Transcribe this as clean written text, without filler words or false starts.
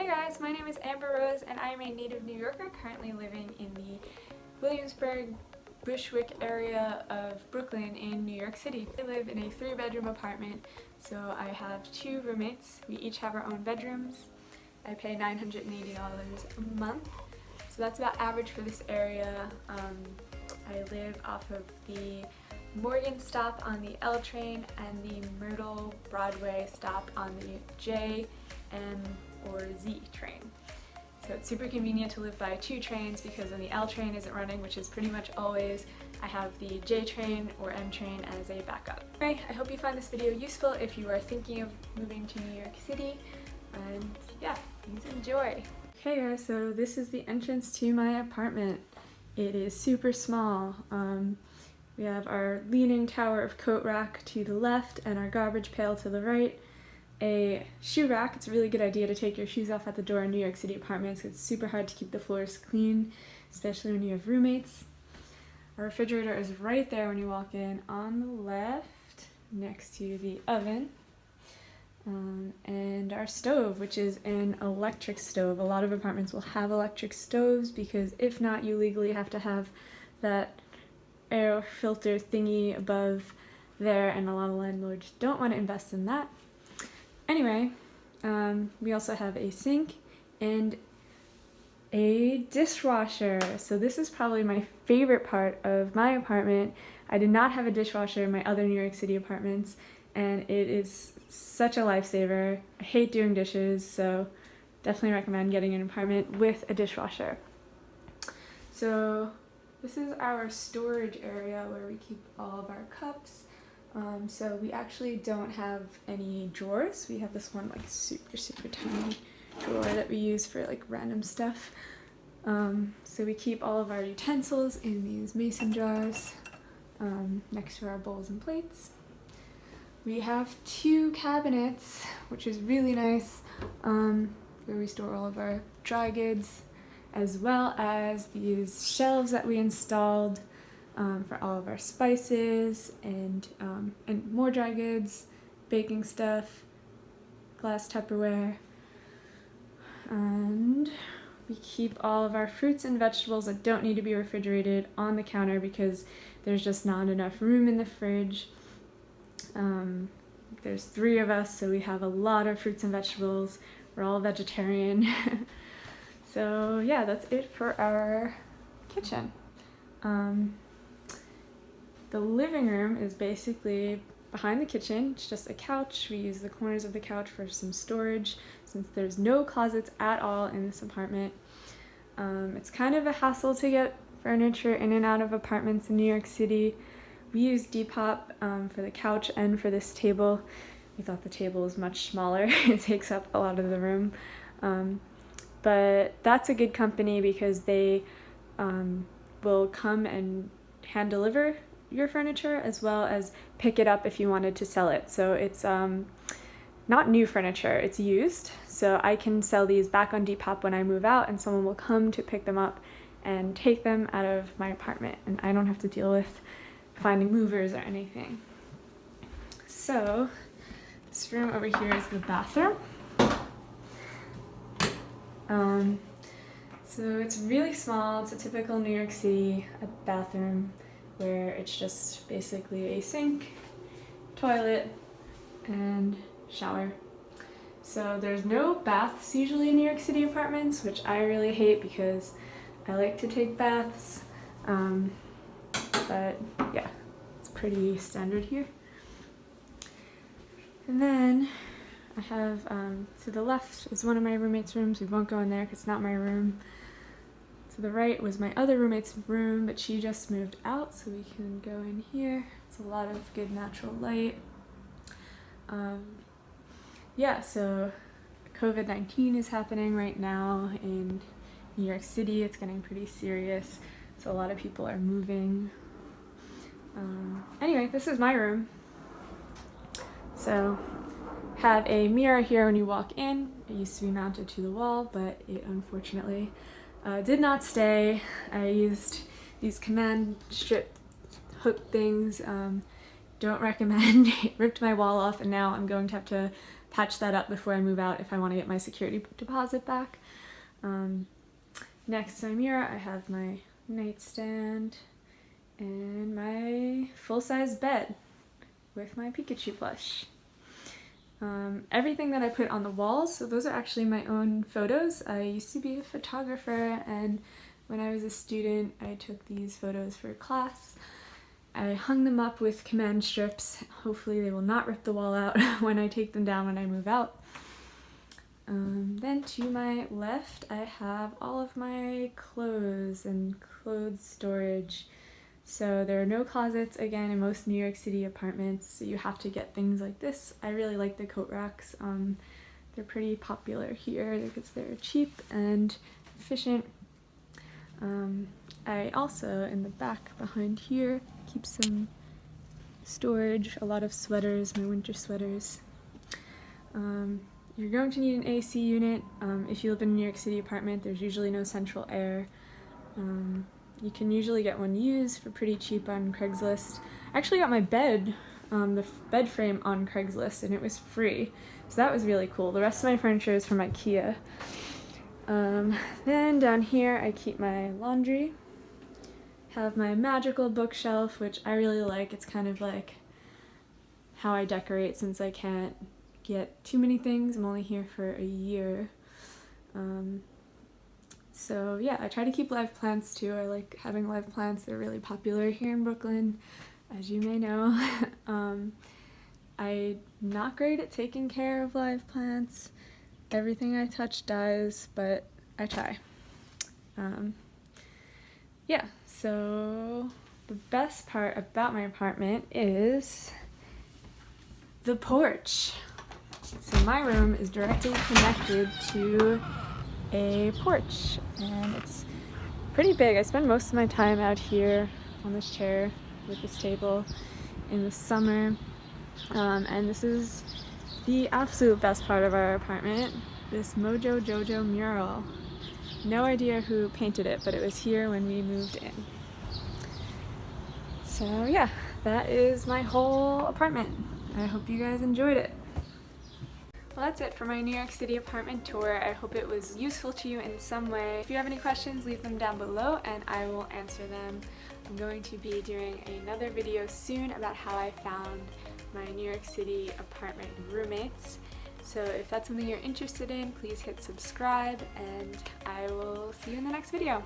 Hey guys, my name is Amber Rose and I am a native New Yorker currently living in the Williamsburg, Bushwick area of Brooklyn in New York City. I live in a 3-bedroom apartment, so I have 2 roommates. We each have our own bedrooms. I pay $980 a month, so that's about average for this area. I live off of the Morgan stop on the L train and the Myrtle Broadway stop on the J, M, or Z train. So it's super convenient to live by 2 trains because when the L train isn't running, which is pretty much always, I have the J train or M train as a backup. Anyway, I hope you find this video useful if you are thinking of moving to New York City, and yeah, please enjoy. Okay guys, so this is the entrance to my apartment. It is super small. We have our leaning tower of coat rack to the left and our garbage pail to the right. A shoe rack. It's a really good idea to take your shoes off at the door in New York City apartments. It's super hard to keep the floors clean, especially when you have roommates. Our refrigerator is right there when you walk in on the left, next to the oven. And our stove, which is an electric stove. A lot of apartments will have electric stoves because if not, you legally have to have that air filter thingy above there, and a lot of landlords don't want to invest in that. Anyway, we also have a sink and a dishwasher. So this is probably my favorite part of my apartment. I did not have a dishwasher in my other New York City apartments, and it is such a lifesaver. I hate doing dishes, so definitely recommend getting an apartment with a dishwasher. So this is our storage area where we keep all of our cups. So we actually don't have any drawers. We have this one like super tiny drawer that we use for like random stuff. So we keep all of our utensils in these mason jars next to our bowls and plates. We have 2 cabinets, which is really nice, where we store all of our dry goods, as well as these shelves that we installed for all of our spices and more dry goods, baking stuff, glass Tupperware. And we keep all of our fruits and vegetables that don't need to be refrigerated on the counter because there's just not enough room in the fridge. There's 3 of us, so we have a lot of fruits and vegetables. We're all vegetarian. So yeah, that's it for our kitchen. The living room is basically behind the kitchen. It's just a couch. We use the corners of the couch for some storage since there's no closets at all in this apartment. It's kind of a hassle to get furniture in and out of apartments in New York City. We use Depop for the couch and for this table. We thought the table was much smaller. It takes up a lot of the room. But that's a good company because they will come and hand deliver your furniture as well as pick it up if you wanted to sell it. So it's not new furniture, it's used. So I can sell these back on Depop when I move out and someone will come to pick them up and take them out of my apartment, and I don't have to deal with finding movers or anything. So this room over here is the bathroom. So it's really small. It's a typical New York City bathroom where it's just basically a sink, toilet, and shower. So there's no baths usually in New York City apartments, which I really hate because I like to take baths. But yeah, it's pretty standard here. And then I have, to the left is one of my roommate's rooms. We won't go in there because it's not my room. To the right was my other roommate's room, but she just moved out, so we can go in here. It's a lot of good natural light. Yeah, so COVID-19 is happening right now in New York City. It's getting pretty serious, so a lot of people are moving. Anyway, this is my room. So have a mirror here when you walk in. It used to be mounted to the wall, but it unfortunately did not stay. I used these command strip hook things. Don't recommend. It ripped my wall off, and now I'm going to have to patch that up before I move out if I want to get my security deposit back. Next to my mirror, I have my nightstand and my full-size bed with my Pikachu plush. Everything that I put on the walls, so those are actually my own photos. I used to be a photographer, and when I was a student, I took these photos for class. I hung them up with command strips. Hopefully they will not rip the wall out when I take them down when I move out. Then to my left, I have all of my clothes and clothes storage. So there are no closets, again, in most New York City apartments, so you have to get things like this. I really like the coat racks. They're pretty popular here because they're cheap and efficient. I also, in the back behind here, keep some storage, a lot of sweaters, my winter sweaters. You're going to need an AC unit. If you live in a New York City apartment, there's usually no central air. You can usually get one used for pretty cheap on Craigslist. I actually got my bed, the bed frame on Craigslist, and it was free, so that was really cool. The rest of my furniture is from IKEA. Then down here I keep my laundry. Have my magical bookshelf, which I really like. It's kind of like how I decorate since I can't get too many things. I'm only here for a year. So yeah, I try to keep live plants too. I like having live plants. They're really popular here in Brooklyn, as you may know. I'm not great at taking care of live plants. Everything I touch dies, but I try. Yeah, so the best part about my apartment is the porch. So my room is directly connected to a porch, and it's pretty big. I spend most of my time out here on this chair with this table in the summer, and this is the absolute best part of our apartment, this Mojo Jojo mural. No idea who painted it, but it was here when we moved in. So yeah, that is my whole apartment. I hope you guys enjoyed it. Well, that's it for my New York City apartment tour. I hope it was useful to you in some way. If you have any questions, leave them down below and I will answer them. I'm going to be doing another video soon about how I found my New York City apartment roommates. So if that's something you're interested in, please hit subscribe and I will see you in the next video.